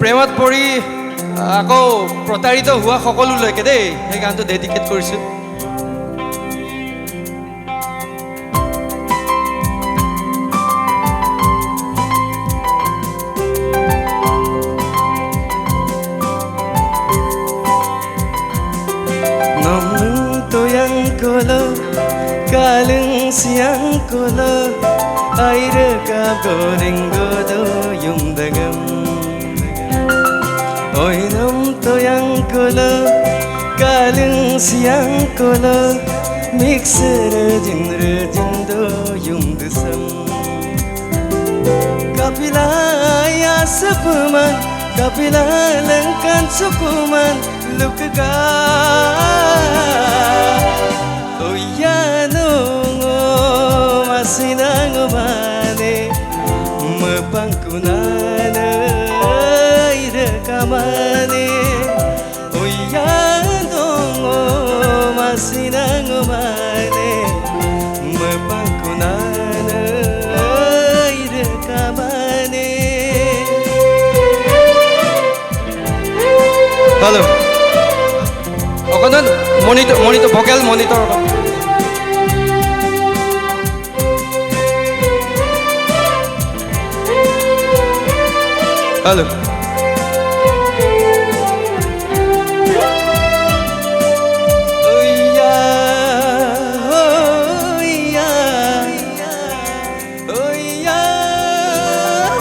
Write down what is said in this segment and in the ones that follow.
প্ৰেমত পৰি আকৌ প্ৰতাৰিত হোৱা সকলোলৈকে দেই এই গানটো ডেডিকেট কৰিছোঁ। Kolo kaleng siang kolo air kap goreng godo yung dagam oi nam toyang kolo kaleng siang kolo mixer jindo yung desam kapila ya sepaman kapila lengkan sukuman lukaga sinangumane mapangkunana irekamane oyandongo masinangumane mapangkunana irekamane. Halo okonon monitor vocal monitor Halo. Oh iya, oh iya, oh iya,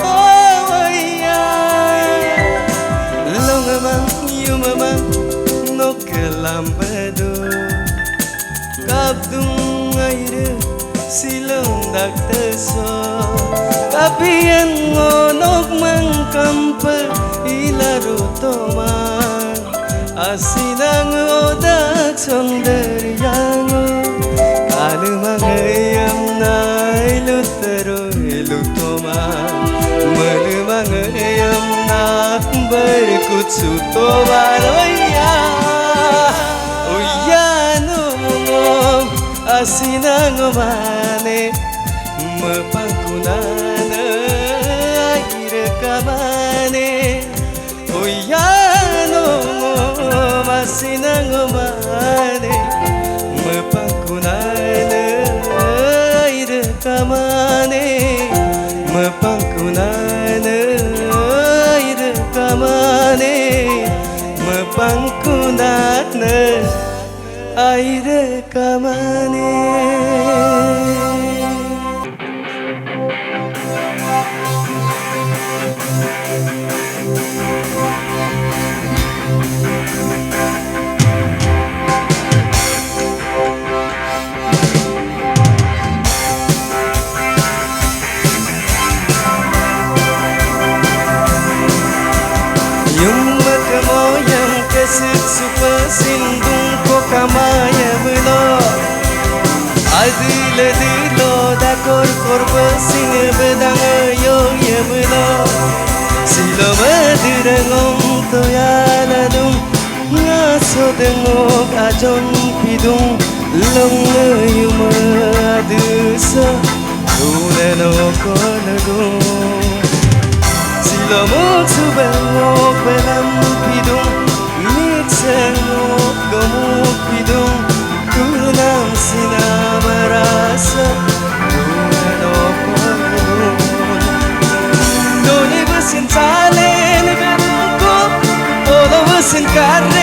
oh iya. Long mang, you mang, no kelambado. Kabdung aire, silong dakteso. Kapian ngonok mangkampa ilaro toman asinang odak sonderyango alumangayam na ilutero ilutoman malumangayam na berkutsu toman oya oya no asinang mane mapangkunana irekamane oyano masinangumane mapangkunana irekamane mapangkunana irekamane mapangkunana irekamane. Sindung ko kamaya bulo adil dilo dakor korba sing bedang yo ye bulo silo madirangom to yaladum ngaso dengok ajon pidung long yuma adusa tuneno konagum silo mok subengok belam pidung Sengok gemuk hidung Tunang sinamarasa Tunang penung Doni besin talen berungkup Olo besin karena